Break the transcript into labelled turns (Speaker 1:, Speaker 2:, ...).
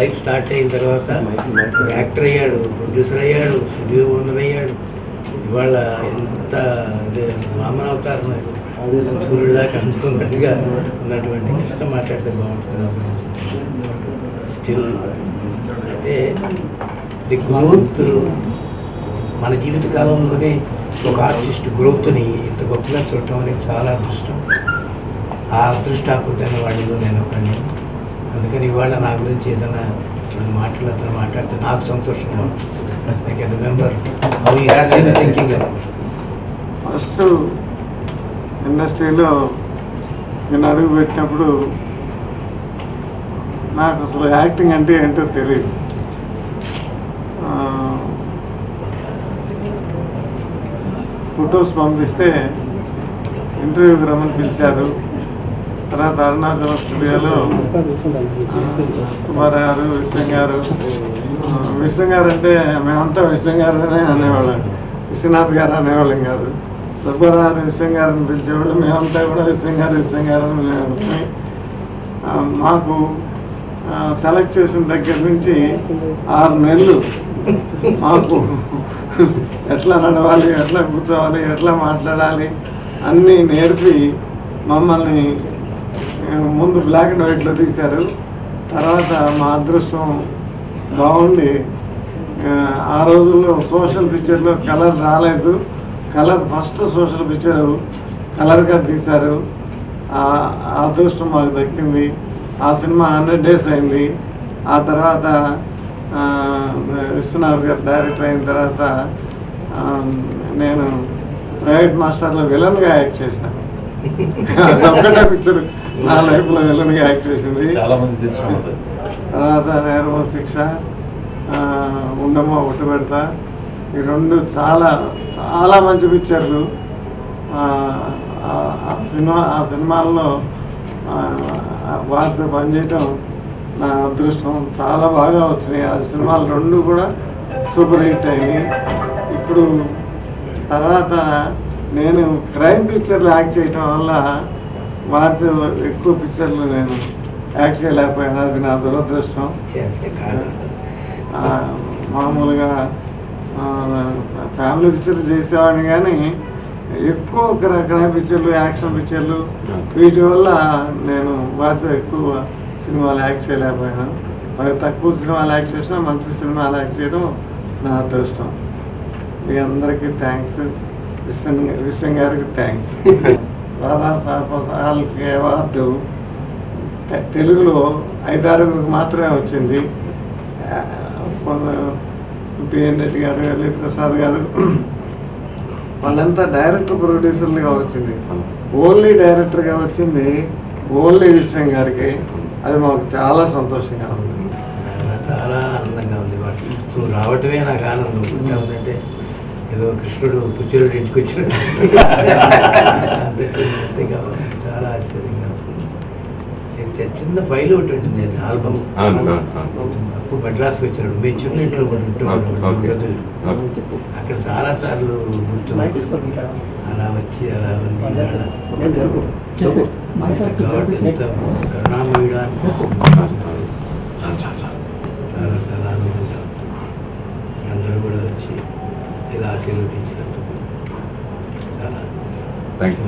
Speaker 1: Life start అయిన తర్వాత actor అయ్యాడు, ప్రొడ్యూసర్ అయ్యాడు, స్టూడియో ఓనర్ అయ్యాడు. ఇవాళ ఎంత అదే వామన అవతారం సూర్యుడా కనుక్కున్నట్టుగా ఉన్నటువంటి కృష్ణ మాట్లాడితే బాగుంటుంది. స్టిల్ అంటే ది గ్రోత్ మన జీవిత కాలంలోనే ఒక ఆర్టిస్ట్ గ్రోత్ని ఇంత గొప్పగా చూడటం అనేది చాలా అదృష్టం. ఆ అదృష్టాకృతమైన వాడిలో నేను ఒకని. అందుకని ఇవాళ నా గురించి ఏదైనా మాటలు అతను మాట్లాడితే నాకు సంతోషంగా ఉంటుంది. I can remember thinking.
Speaker 2: First ఇండస్ట్రీలో నేను అడుగు పెట్టినప్పుడు నాకు అసలు యాక్టింగ్ అంటే ఏంటో తెలియదు. ఫొటోస్ పంపిస్తే ఇంటర్వ్యూకి రమ్మని పిలిచారు. తర్వాత అరుణాచలం స్టూడియోలో సుబ్బారావు గారు, విశ్వం గారు అంటే మేమంతా విశ్వం గారు అనేవాళ్ళం, విశ్వనాథ్ గారు అనేవాళ్ళం కాదు. సుబ్బారావు విశ్వం గారిని పిలిచేవాళ్ళు, మేమంతా కూడా విశ్వం గారు అని. మాకు సెలెక్ట్ చేసిన దగ్గర నుంచి 6 నెలలు మాకు ఎట్లా నడవాలి, ఎట్లా కూర్చోవాలి, ఎట్లా మాట్లాడాలి అన్నీ నేర్పి మమ్మల్ని ముందు బ్లాక్ అండ్ వైట్లో తీశారు. తర్వాత మా అదృష్టం బాగుండి ఆ రోజుల్లో సోషల్ పిక్చర్లో కలర్ రాలేదు. కలర్ ఫస్ట్ సోషల్ పిక్చర్ కలర్గా తీశారు. ఆ అదృష్టం మాకు దక్కింది. ఆ సినిమా 100 days అయింది. ఆ తర్వాత విశ్వనాథ్ గారు డైరెక్టర్ అయిన తర్వాత నేను ప్రైవేట్ మాస్టర్లో విలన్గా యాక్ట్ చేశాను. ఒక్కటే పిక్చర్ నా లైఫ్లో విలన్గా యాక్ట్ చేసింది. తర్వాత నేరమ శిక్ష, ఉండమో ఒకటి పెడతా, ఈ 2 చాలా చాలా మంచి పిక్చర్లు. ఆ సినిమాల్లో వారితో పనిచేయటం నా అదృష్టం. చాలా బాగా వచ్చినాయి ఆ సినిమాలు 2 కూడా సూపర్ హిట్ అయింది. ఇప్పుడు తర్వాత నేను క్రైమ్ పిక్చర్లు యాక్ట్ చేయటం వల్ల వారితో ఎక్కువ పిక్చర్లు నేను యాక్ట్ చేయలేకపోయాను. అది నా దురదృష్టం. మామూలుగా ఫ్యామిలీ పిక్చర్లు చేసేవాడిని, కానీ ఎక్కువ క్రైమ్ పిక్చర్లు, యాక్షన్ పిక్చర్లు వీటి వల్ల నేను వారితో ఎక్కువ సినిమాలు యాక్ట్ చేయలేకపోయాను. తక్కువ సినిమాలు యాక్ట్ చేసినా మంచి సినిమాలు యాక్ట్ చేయడం నా అదృష్టం. మీ అందరికీ థ్యాంక్స్. విశ్వం గారికి థ్యాంక్స్. దాదాసాహెబ్ అవార్డు తెలుగులో 5-6 మాత్రమే వచ్చింది. పిఎన్ రెడ్డి గారు, ఎల్వి ప్రసాద్ గారు వాళ్ళంతా డైరెక్టర్ ప్రొడ్యూసర్లుగా వచ్చింది. ఓన్లీ డైరెక్టర్గా వచ్చింది ఓన్లీ విశ్వం గారికి. అది మాకు చాలా సంతోషంగా ఉంది.
Speaker 1: చాలా ఆనందంగా ఉంది. నువ్వు రావటమే నాకు ఆనందం. ఉందంటే ఏదో కృష్ణుడు పుచ్చురుడు ఇంటికి వచ్చినట్టు చాలా ఆశ్చర్యంగా ఉంటుంది. చిన్న ఫైల్ ఒకటి ఉంటుంది, అది ఆల్బమ్. అప్పుడు మద్రాసుకు వచ్చినాడు, మేము చిన్న ఇంట్లో అక్కడ చాలాసార్లు గుర్తున్నాయి. అలా వచ్చి అలా ఉంది. ఎంత కరుణామయుడా, చాలా చాలా ఆనందంగా అందరూ కూడా వచ్చి ఇలా ఆశీర్వదించినందుకు చాలా